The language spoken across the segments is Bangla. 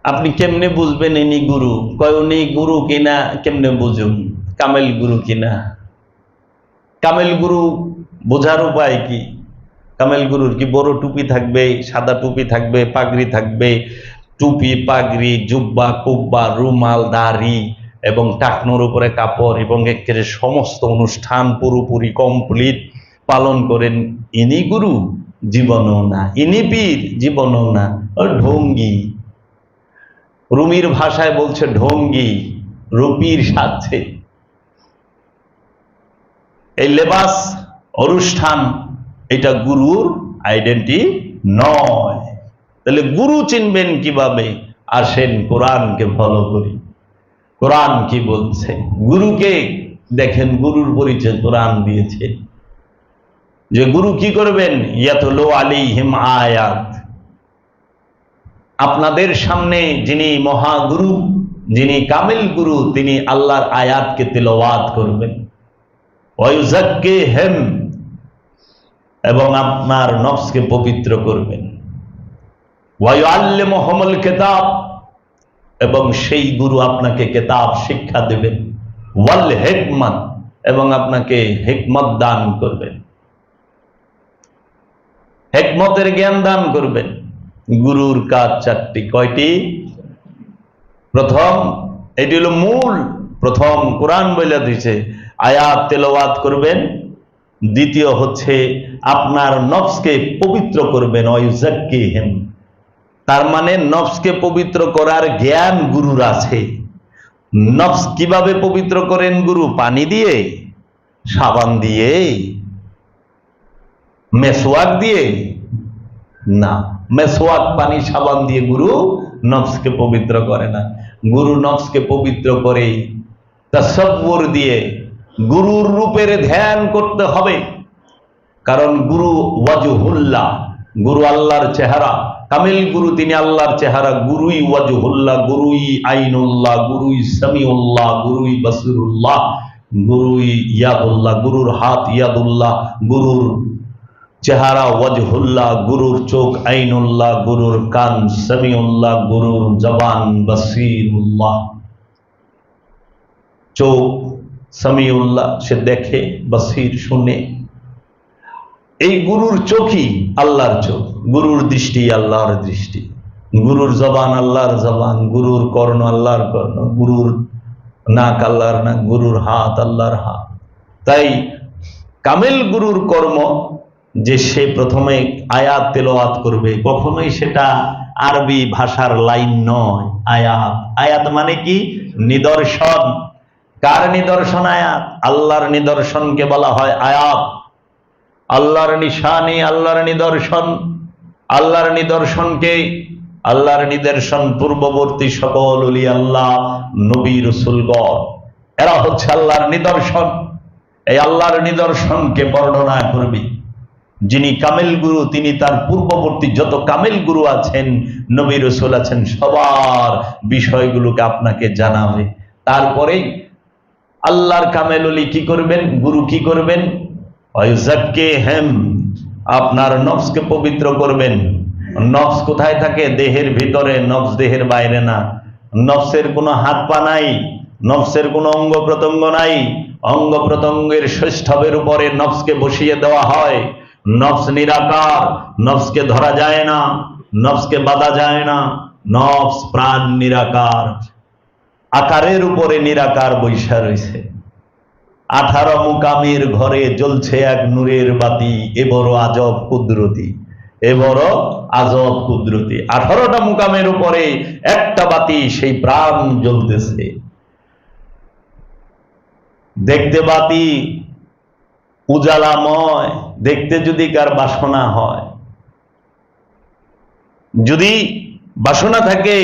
আপনি কেমনে বুঝবেন ইনি গুরু? কয় উনি গুরু কিনা কেমনে বুঝুন? কামেল গুরু কিনা? কামেল গুরু বোঝার উপায় কি? কামেল গুরুর কি বড় টুপি থাকবে, সাদা টুপি থাকবে, পাগড়ি থাকবে, টুপি, পাগড়ি, জুব্বা, কুব্বা, রুমাল, দাড়ি এবং টাকনোর উপরে কাপড় এবং একেবারে সমস্ত অনুষ্ঠান পুরোপুরি কমপ্লিট পালন করেন, ইনি গুরু? জীবনও না। ইনি পীর? জীবনও না। ও ঢঙ্গি। রুমির ভাষায় বলছে ঢঙ্গি, রুপির সাথে। এই লেবাস, অনুষ্ঠান, এটা গুরুর আইডেন্টি নয়। তাহলে গুরু চিনবেন কিভাবে? আসেন কোরআনকে ফলো করি। কোরআন কি বলছে? গুরুকে দেখেন, গুরুর পরিচয় কোরআন দিয়েছে যে গুরু কি করবেন? ইয়াতলু আলাইহিম আয়াত, আপনাদের সামনে যিনি মহাগুরু, যিনি কামিল গুরু, তিনি আল্লাহর আয়াতকে তিলাওয়াত করবেন। ওয়ায়ুযাক্কিহিম, এবং আপনার নফসকে পবিত্র করবেন। ওয়ায়ুআল্লিমুহুমুল কিতাব, এবং সেই গুরু আপনাকে কিতাব শিক্ষা দেবেন। ওয়াল হিকমাত, এবং আপনাকে হিকমত দান করবেন, হিকমতের জ্ঞান দান করবেন। গুরুর কাজ চারটি। কয়টি? প্রথম, এটি হলো মূল, প্রথম কোরআন বলে দিয়েছে আয়াত তেলাওয়াত করবেন। দ্বিতীয় হচ্ছে আপনার নফসকে পবিত্র করবেন। ওয়ায়ুযাক্কিহিম, তার মানে নফসকে পবিত্র করার জ্ঞান গুরুর আছে। নফস কিভাবে পবিত্র করেন গুরু? পানি দিয়ে, সাবান দিয়ে, মেসওয়াক দিয়ে? না, মেসওয়াক, পানি, সাবান দিয়ে গুরু নফসকে পবিত্র করে না। গুরু নফসকে পবিত্র করে তাসাব্বুর দিয়ে, গুরুর রূপের ধ্যান করতে হবে। কারণ গুরু ওয়াজহুল্লাহ, গুরু আল্লাহর চেহারা। কামিল গুরু তিনি আল্লাহর চেহারা। গুরুই ওয়াজহুল্লাহ, গুরুই আইনুল্লাহ, গুরুই সামিউল্লাহ, গুরুই বাসিরুল্লাহ, গুরুই ইয়াদুল্লাহ, গুরুর হাত ইয়াদুল্লাহ, গুরুর চেহারা ওয়াজহুল্লাহ, গুরুর চোখ আইনুল্লাহ, গুরুর কান সামিউল্লাহ, গুরুর জবান বাসিরুল্লাহ। চোখ সামিউল্লাহ, সে দেখে, বাসির শুনে। এই গুরুর চোখই আল্লাহর চোখ, গুরুর দৃষ্টি আল্লাহর দৃষ্টি, গুরুর জবান আল্লাহর জবান, গুরুর কর্ণ আল্লাহর কর্ণ, গুরুর নাক আল্লাহর নাক, গুরুর হাত আল্লাহর হাত। তাই কামেল গুরুর কর্ম যে সে প্রথমে আয়াত তেলাওয়াত করবে, কখনোই সেটা আরবি ভাষার লাইন নয়। আয়াত, আয়াত মানে কি? নিদর্শন। কার নিদর্শন? আয়াত। আল্লাহর নিদর্শনকে বলা হয় আয়াত। আল্লাহর নিশানি, আল্লাহর নিদর্শন। আল্লাহর নিদর্শনকে, আল্লাহর নিদর্শন পূর্ববর্তী সকল ওলি আল্লাহ, নবী, রাসূলগণ, এরা হচ্ছে আল্লাহর নিদর্শন। এই আল্লাহর নিদর্শনকে বর্ণনা করবে যিনি কামেল গুরু, তিনি তার পূর্ববর্তী যত কামেল গুরু আছেন, নবী, রাসূল আছেন, সবার বিষয়গুলোকে আপনাকে জানাবে। তারপরে আল্লাহর কামেল ওলি কি করবেন? গুরু কি করবেন? ওয়ায়ুযাক্কিহিম, আপনার নফসকে পবিত্র করবেন। নফস কোথায় থাকে? দেহের ভিতরে। নফস দেহের বাইরে না। নফসের কোনো হাত পা নাই, নফসের কোনো অঙ্গ প্রত্যঙ্গ নাই। অঙ্গ প্রত্যঙ্গের সৌষ্ঠবের উপরে নফসকে বসিয়ে দেওয়া হয়। নফস নিরাকার, নফসকে ধরা যায় না, নফসকে বাঁধা যায় না। নফস প্রাণ নিরাকার, আকারের উপরে নিরাকার বৈশা রয়েছে। 18 মুকামের ঘরে জ্বলছে এক নূরের বাতি, এ বড় আজব কুদরতি, এ বড় আজব কুদরতি। 18টা মুকামের উপরে একটা বাতি, সেই প্রাণ জ্বলতেছে। দেখতে বাতি উজালাময়, দেখতে যদি কার বাসনা হয়, যদি বাসনা থাকে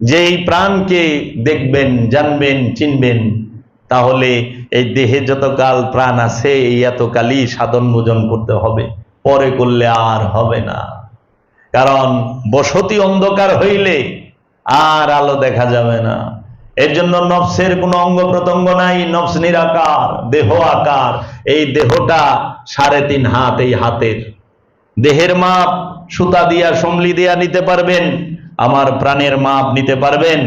যে এই প্রাণকে দেখবেন, জানবেন, চিনবেন, তাহলে এই দেহে যতকাল প্রাণ আছে এই এতকালই সাধন ভোজন করতে হবে, পরে করলে আর হবে না। কারণ বসতি অন্ধকার হইলে আর আলো দেখা যাবে না। এর জন্য নফসের কোনো অঙ্গ প্রত্যঙ্গ নাই, নফস নিরাকার, দেহ আকার। এই দেহটা 3.5 হাত এই হাতের। দেহের মাপ সুতা দিয়া, সমলি দিয়া নিতে পারবেন, আমার প্রাণের মাপ নিতে পারবেন?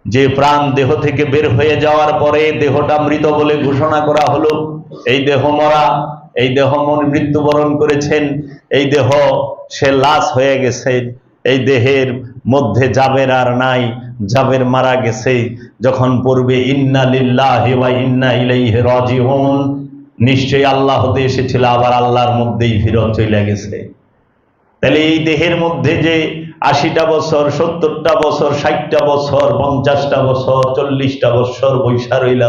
যে প্রাণ দেহ থেকে বের হয়ে যাওয়ার পরে দেহটা মৃত বলে ঘোষণা করা হলো, এই দেহ মরা, এই দেহ মৃত্যুবরণ করেছেন, এই দেহ সে লাশ হয়ে গেছে, এই দেহের মধ্যে জাবের আর নাই, জাবের মারা গেছে। যখন পড়বে ইন্না লিল্লাহি ওয়া ইন্না ইলাইহি রাজিউন, নিশ্চয়ই আল্লাহ হতে এসেছিল, আবার আল্লাহর মধ্যেই ফিরত চলে গেছে। তাহলে এই দেহের মধ্যে যে 80টা বছর, 70টা বছর, 60টা বছর, 50টা বছর, 40টা বছর বৈশা রইল,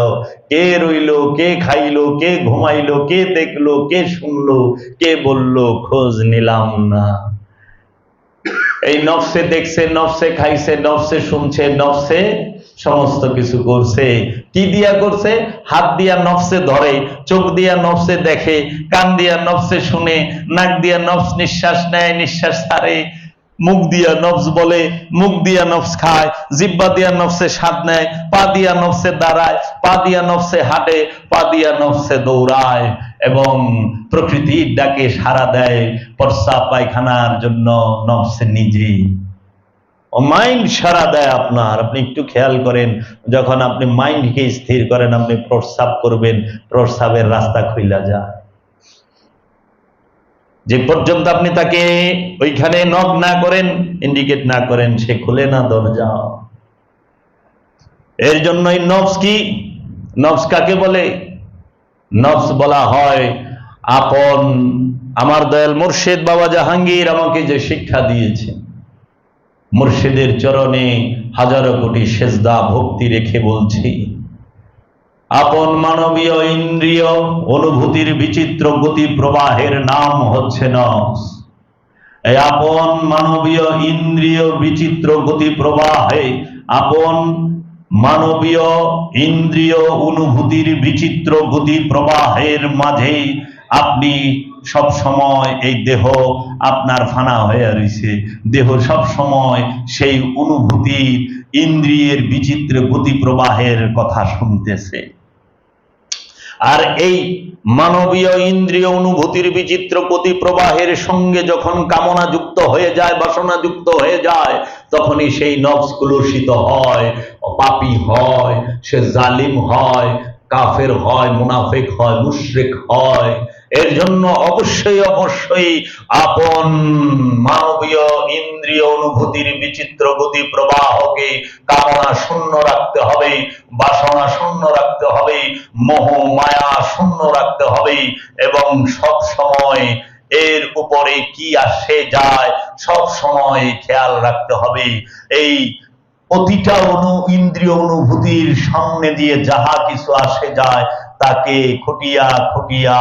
কে রইল, কে খাইলো, কে ঘুমাইলো, কে দেখলো, কে শুনলো, কে বললো, খোঁজ নিলাম না। এই নফসে দেখছে, নফসে খাইছে, নফসে শুনছে, নফসে সমস্ত কিছু করছে। কি দিয়া করছে? হাত দিয়া নফসে ধরে, চোখ দিয়া নফসে দেখে, কান দিয়া নফসে শুনে, নাক দিয়া নফস নিঃশ্বাস নেয়, নিঃশ্বাস ছাড়ে, মুখ দিয়া নফস বলে, মুখ দিয়া নফস খায়, জিহ্বা দিয়া নফসে স্বাদ নেয়, পা দিয়া নফসে দাঁড়ায়, পা দিয়া নফসে হাঁটে, পা দিয়া নফসে দৌড়ায় এবং প্রকৃতির ডাকে সাড়া দেয় প্রস্রাব পায়খানার জন্য নফসে নিজেই। মাইন্ড সাড়া দেয় আপনার। আপনি একটু খেয়াল করেন, যখন আপনি মাইন্ডকে স্থির করেন, আপনি প্রস্রাব করবেন, প্রস্রাবের রাস্তা খুইলা যায়। যে পর্যন্ত আপনি তাকে ওইখানে নক না করেন, ইন্ডিকেট না করেন, সে খুলে না দরজা। এর জন্যই নফস কি? নফস কাকে বলে? নফস বলা হয় আপন। আমার দয়াল মুর্শিদ বাবা জাহাঙ্গীর আমাকে যে শিক্ষা দিয়েছে, মুর্শিদের চরণে হাজারো কোটি সেজদা ভক্তি রেখে বলছি, আপন মানবীয় ইন্দ্রিয় অনুভূতির বিচিত্র গতি প্রবাহের নাম হচ্ছে নফস। এই আপন মানবীয় ইন্দ্রিয় বিচিত্র গতি প্রবাহে, আপন মানবীয় ইন্দ্রিয় অনুভূতির বিচিত্র গতি প্রবাহের মাঝে আপনি সব সময়, এই দেহ আপনার ফানা হয়ে রয়েছে, দেহ সব সময় সেই অনুভূতির ইন্দ্রিয়ের বিচিত্র গতি প্রবাহের কথা শুনতেছে। আর এই মানবীয় ইন্দ্রিয় অনুভূতির বিচিত্র গতি প্রবাহের সঙ্গে যখন কামনা যুক্ত হয়ে যায়, বাসনা যুক্ত হয়ে যায়, তখনই সেই নফস কুলুষিত হয়, পাপী হয়, সে জালিম হয়, কাফের হয়, মুনাফিক হয়, মুশরিক হয়। এর জন্য অবশ্যই অবশ্যই আপন মানবীয় ইন্দ্রিয় অনুভূতির বিচিত্র গতি প্রবাহকে কামনা শূন্য রাখতে হবে, বাসনা শূন্য রাখতে হবে, মোহ মায়া শূন্য রাখতে হবে এবং সব সময় এর উপরে কি আসে যায় সব সময় খেয়াল রাখতে হবে। এই প্রতিটা ইন্দ্রিয় অনুভূতির সামনে দিয়ে যাহা কিছু আসে যায় তাকে খুঁটিয়া খুঁটিয়া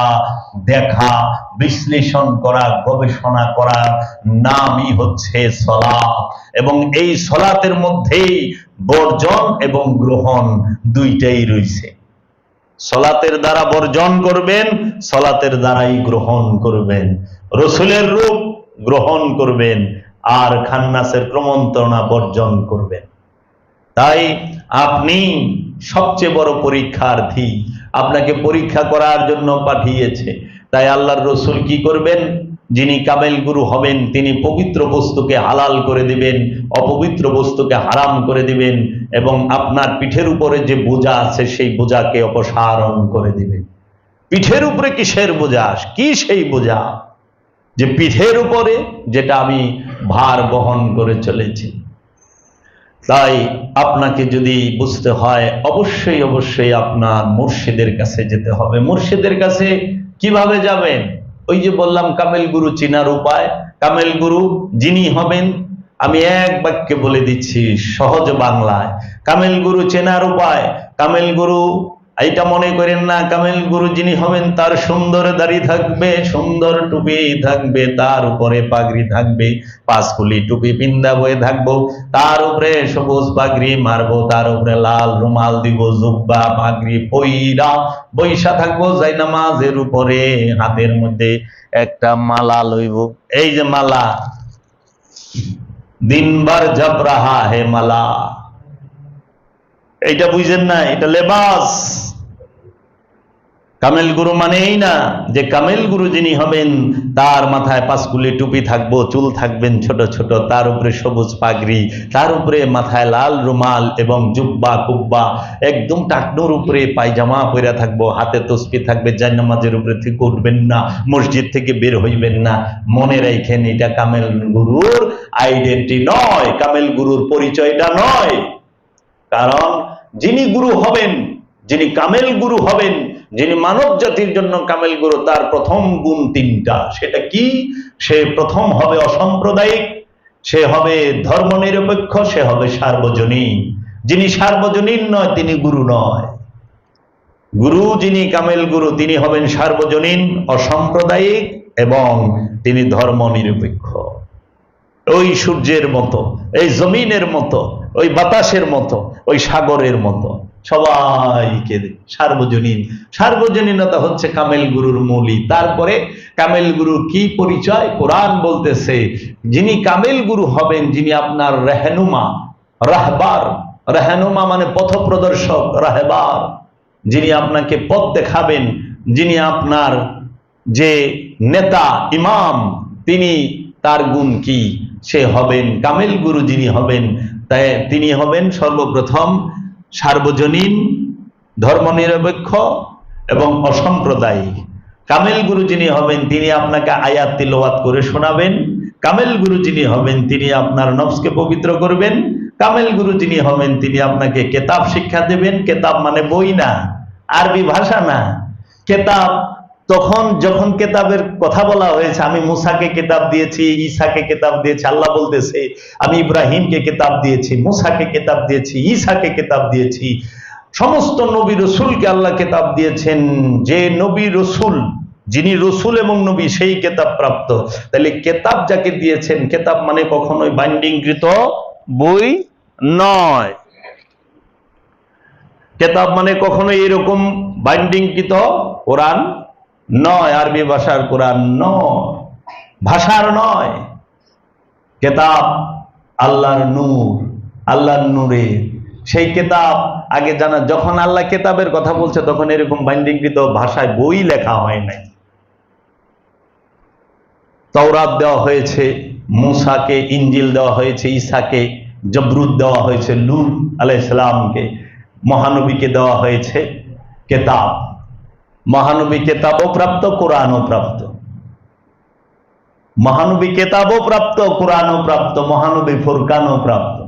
দেখা, বিশ্লেষণ করা, গবেষণা করার নামই হচ্ছে সলাত। এবং এই সলাতের মধ্যেই বর্জন এবং গ্রহণ দুইটাই রয়েছে। সলাতের দ্বারা বর্জন করবেন, সলাতের দ্বারাই গ্রহণ করবেন। রসুলের রূপ গ্রহণ করবেন আর খান্নাসের ক্রমন্তরণা বর্জন করবেন। তাই আপনি সবচেয়ে বড় পরীক্ষার্থী, আপনাকে পরীক্ষা করার জন্য পাঠিয়েছে। তাই আল্লাহর রসুল কি করবেন? যিনি কামেল গুরু হবেন তিনি পবিত্র বস্তুকে হালাল করে দিবেন, অপবিত্র বস্তুকে হারাম করে দিবেন এবং আপনার পিঠের উপরে যে বোঝা আছে সেই বোঝাকে অপসারণ করে দিবেন। পিঠের উপরে কিসের বোঝা? কি সেই বোঝা? যে পিঠের উপরে যেটা আমি ভার বহন করে চলেছি। তাই আপনাকে যদি বুঝতে হয় অবশ্যই অবশ্যই আপনার মুর্শিদের কাছে যেতে হবে। মুর্শিদের কাছে কিভাবে যাবেন? ওই যে বললাম কামেল গুরু চিনার উপায়। কামেল গুরু যিনি হবেন, আমি এক বাক্যে বলে দিচ্ছি সহজ বাংলায়। কামেল গুরু চেনার উপায়, কামেল গুরু এইটা মনে করেন না, কামেল গুরু যিনি হবেন তার সুন্দর দাড়ি থাকবে, সুন্দর টুপি থাকবে, তার উপরে পাগড়ি থাকবে, পাঁচকুলি টুপি পিন্দা বয়ে থাকবো, তার উপরে সবুজ পাগড়ি মারবো, তার উপরে লাল রুমাল দিব, জুব্বা পাগড়ি পইরা বৈশা থাকবো, যাই নামাজের উপরে হাতের মধ্যে একটা মালা লইব। এই যে মালা, দিনবার জপ রাহা হে মালা, এইটা বুঝেন না? এটা লেবাস। কামেল গুরু মানে এই না যে কামেল গুরু যিনি হবেন তার মাথায় পাঁচকুলি টুপি থাকবো, চুল থাকবেন ছোট ছোট, তার উপরে সবুজ পাগড়ি, তার উপরে মাথায় লাল রুমাল এবং জুব্বা কুব্বা, একদম টাকনুর উপরে পায়জামা পরে থাকবো, হাতে তসবি থাকবে, জায়নামাজের উপরে থেকে উঠবেন না, মসজিদ থেকে বের হইবেন না। মনে রাখেন, এটা কামেল গুরুর আইডেন্টি নয়, কামেল গুরুর পরিচয়টা নয়। কারণ যিনি গুরু হবেন, যিনি কামেল গুরু হবেন, যিনি মানব জাতির জন্য কামেল গুরু, তার প্রথম গুণ তিনটা। সেটা কি? সে প্রথম হবে অসাম্প্রদায়িক, সে হবে ধর্মনিরপেক্ষ, সে হবে সার্বজনীন। যিনি সার্বজনীন নয় তিনি গুরু নয়। গুরু যিনি কামেল গুরু তিনি হবেন সার্বজনীন, অসাম্প্রদায়িক এবং তিনি ধর্মনিরপেক্ষ। ওই সূর্যের মতো, এই জমিনের মতো, ওই বাতাসের মতো, ওই সাগরের মতো সবাইকে সার্বজনীন। সার্বজনীনতা হচ্ছে কামেল গুরুর মূলই। তারপরে কামেল গুরুর কি পরিচয়? কোরআন বলতেছে যিনি কামেল গুরু হবেন, যিনি আপনার রেহনুমা, রাহবার, রেহনুমা মানে পথ প্রদর্শক, রাহবার, যিনি আপনাকে পথ দেখাবেন, যিনি আপনার যে নেতা, ইমাম, তিনি, তার গুণ কি? সে হবেন কামেল গুরু। যিনি হবেন তাই তিনি হবেন সর্বপ্রথম সার্বজনীন, ধর্মনিরপেক্ষ এবং অসাম্প্রদায়িক। কামেল গুরু যিনি হবেন তিনি আপনাকে আয়াত তিলাওয়াত করে শোনাবেন। কামেল গুরু যিনি হবেন তিনি আপনার নফসকে পবিত্র করবেন। কামেল গুরু যিনি হবেন তিনি আপনাকে কেতাব শিক্ষা দেবেন। কেতাব মানে বই না, আরবি ভাষা না। কেতাব তখন যখন কেতাবের কথা বলা হয়েছে, আমি মুসাকে কেতাব দিয়েছি, ঈসাকে কেতাব দিয়েছি, আল্লাহ বলতেছে আমি ইব্রাহিমকে কেতাব দিয়েছি, মুসাকে কেতাব দিয়েছি, ঈসাকে কেতাব দিয়েছি, সমস্ত নবী রসুলকে আল্লাহ কেতাব দিয়েছেন। যে নবী রসুল, যিনি রসুল এবং নবী, সেই কেতাব প্রাপ্ত। তাহলে কেতাব যাকে দিয়েছেন, কেতাব মানে কখনোই বাইন্ডিংকৃত বই নয়। কেতাব মানে কখনোই এরকম বাইন্ডিংকৃত কোরআন নয়, আরবি ভাষার কোরআন নয়, ভাষার নয়। কেতাব আল্লাহর নূর, আল্লাহর নূরের সেই কেতাব। আগে জানা, যখন আল্লাহ কেতাবের কথা বলছে তখন এরকম বাইন্ডিংকৃত ভাষায় বই লেখা হয় নাই। তাওরাত দেওয়া হয়েছে মুসাকে, ইঞ্জিল দেওয়া হয়েছে ঈসাকে, জবরুদ দেওয়া হয়েছে লূত আলাইহিস সালামকে, মহানবীকে দেওয়া হয়েছে কেতাব। মহানবী কেতাবও প্রাপ্ত, কোরআনও প্রাপ্ত। মহানবী কেতাবও প্রাপ্ত, কোরআনও প্রাপ্ত, মহানবী ফুরকানও প্রাপ্ত।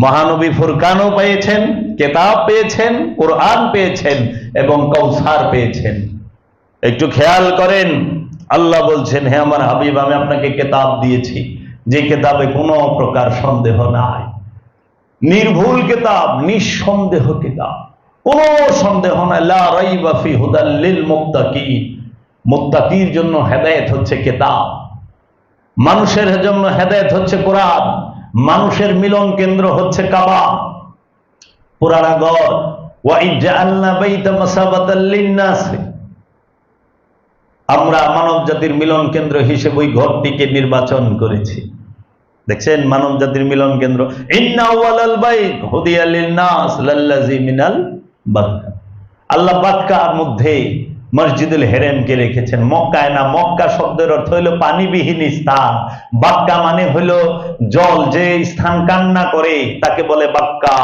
মহানবী ফুরকানও পেয়েছেন, কেতাব পেয়েছেন, কোরআন পেয়েছেন এবং কাউসার পেয়েছেন। একটু খেয়াল করেন, আল্লাহ বলছেন হে আমার হাবিব, আমি আপনাকে কেতাব দিয়েছি, যে কেতাবে কোনো প্রকার সন্দেহ নাই, নির্ভুল কেতাব, নিঃসন্দেহ কেতাব, কোনো সন্দেহ নাই। লা রাইবা ফি হুদাল লিল মুত্তাকিন, মুত্তাকির জন্য হেদায়েত হচ্ছে কেতাব, মানুষের জন্য হেদায়েত হচ্ছে কোরআন, মানুষের মিলন কেন্দ্র হচ্ছে কাবা, পুরানা ঘর। ওয়া ইজআলনা বাইতা মাসাবাতাল লিন-নাস, আমরা মানব জাতির মিলন কেন্দ্র হিসেবে ওই ঘরটিকে নির্বাচন করেছি। দেখছেন, মানব জাতির মিলন কেন্দ্র। ইন্না আউয়ালাল বাইত হুদিয়া লিন-নাস লাল্লাযী মিনাল বাক্কা, আল্লাহ বাক্কার মধ্যে মসজিদুল হেরেমকে রেখেছেন। মক্কায় না, মক্কা শব্দের অর্থ হলো পানিবিহীন স্থান। বাক্কা মানে হলো জল, যে স্থান কান্না করে তাকে বলে বাক্কা।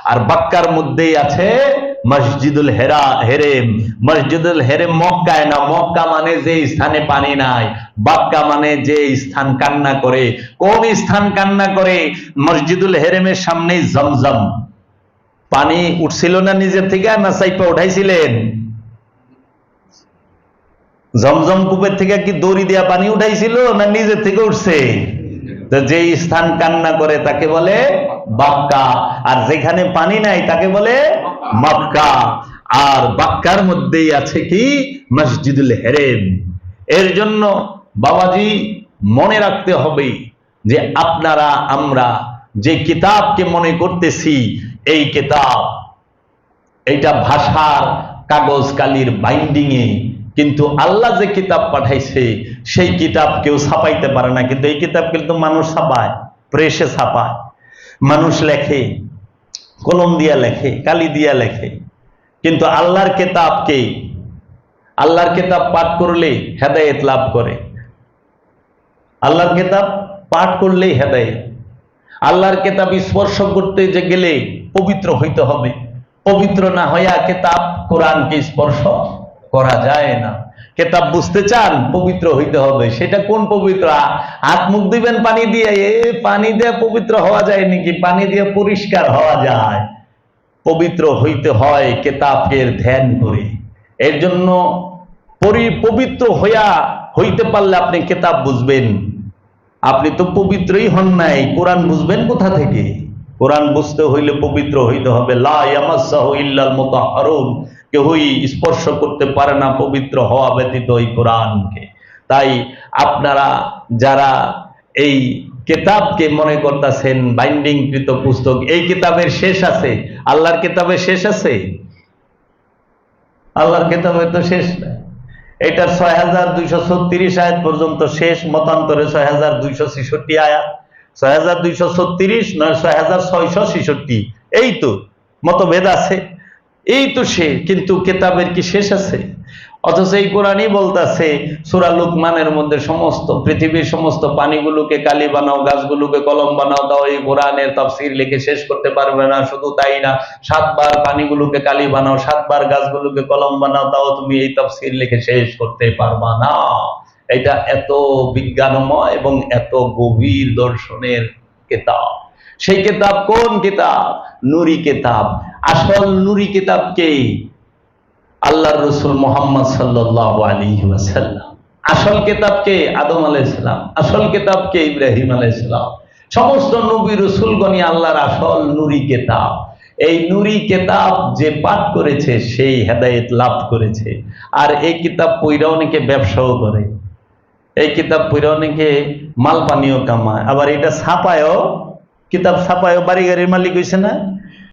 আর বাক্কার মধ্যেই আছে মসজিদুল হেরেম। মসজিদুল হেরেম মক্কায় না, মক্কা মানে যে স্থানে পানি নাই, বাক্কা মানে যে স্থান কান্না করে। কোন স্থান কান্না করে? মসজিদুল হেরেমের সামনেই জমজম। পানি উঠছিল না নিজের থেকে, না চাইপা উঠাইছিলেন? জমজম কূপের থেকে কি দড়ি দেয়া পানি উঠাইছিল, না নিজের থেকে উঠছে? যে স্থান কান্না করে তাকে বলে বাক্কা, আর যেখানে পানি নাই তাকে বলে মক্কা। আর বাক্কার মধ্যেই আছে কি? মসজিদুল হেরেম। এর জন্য বাবাজি মনে রাখতে হবে যে আপনারা, আমরা যে কিতাবকে মনে করতেছি এই কিতাব, এইটা ভাষার কাগজ কালির বাইন্ডিং এ, কিন্তু আল্লাহ যে কিতাব পাঠাইছে সেই কিতাব কেউ ছাপাইতে পারে না। কিন্তু এই কিতাব কিন্তু মানুষ ছাপায়, প্রেসে ছাপায়, মানুষ লেখে, কলম দিয়া লেখে, কালি দিয়া লেখে। কিন্তু আল্লাহর কিতাবকে আল্লাহর কিতাব পাঠ করলে হেদায়েত লাভ করে। আল্লাহর কিতাব পাঠ করলেই হেদায়েত। আল্লাহর কিতাব স্পর্শ করতে যে গেলে পবিত্র হইতে হবে। পবিত্র না হইয়া কিতাব কোরআনকে স্পর্শ করা যায় না। কিতাব বুঝতে চান, পবিত্র হইতে হবে। সেটা কোন পবিত্র? হাত মুখ দিবেন পানি দিয়ে, পানি দিয়ে পবিত্র হওয়া যায় নাকি? পানি দিয়ে পরিষ্কার হওয়া যায়? পবিত্র হইতে হয় কিতাবের ধ্যান করে। এর জন্য পবিত্র হইতে পারলে আপনি কিতাব বুঝবেন। আপনি তো পবিত্রই হন নাই, কোরআন বুঝবেন কোথা থেকে? কোরআন বুঝতে হইলে পবিত্র হইতে হবে। লা ইয়ামাসসাহু ইল্লাল মুতাহহারুন, কেউই স্পর্শ করতে পারে না পবিত্র হওয়া ব্যতীত এই কোরআনকে। তাই আপনারা যারা এই কিতাবকে মনে করতেছেন বাইন্ডিংকৃত পুস্তক, এই কিতাবের শেষ আছে? আল্লাহর কিতাবের শেষ আছে? আল্লাহর কিতাবের তো শেষ নাই। এটার ৬২৩৬ আয়াত পর্যন্ত শেষ, মতান্তরে ৬২৬৬ আয়াত, ৬২৩৬ নয় ৬৬৬৬, এই তো মতভেদ আছে। এই তো সে, কিন্তু কিতাবের কি শেষ আছে? অথচ এই কোরআনই বলতেছে সূরা লুকমানের মধ্যে সমস্ত পৃথিবীর সমস্ত পানিগুলোকে কালি বানাও, গাছগুলোকে কলম বানাও, দাও এই কোরআনের তাফসীর লিখে শেষ করতে পারবে না। শুধু তাই না, ৭ বার পানিগুলোকে কালি বানাও, ৭ বার গাছগুলোকে কলম বানাও, তাও তুমি এই তাফসীর লিখে শেষ করতে পারবা না। এটা এত বিজ্ঞানময় এবং এত গভীর দর্শনের কিতাব। সেই কিতাব কোন কিতাব? নূরি কিতাব। আসল নূরি কিতাবকে আল্লাহর রাসূল মুহাম্মদ সাল্লাল্লাহু আলাইহি ওয়াসাল্লাম। আসল কিতাবকে আদম আলাইহিস সালাম, আসল কিতাবকে ইব্রাহিম আলাইহিস সালাম। সমস্ত নবী রাসূলগণই আল্লাহর আসল নূরি কিতাব। এই নূরি কিতাব যে পাঠ করেছে সেই হেদায়েত লাভ করেছে। আর এই কিতাব পড়ে অনেকে ব্যবসাও করে, এই কিতাব পড়ে অনেকে মাল পানিও কামায়, আবার এটা ছাপায়ও, কিতাব ছাপায়ও বাড়ি গাড়ির মালিক হইছে না?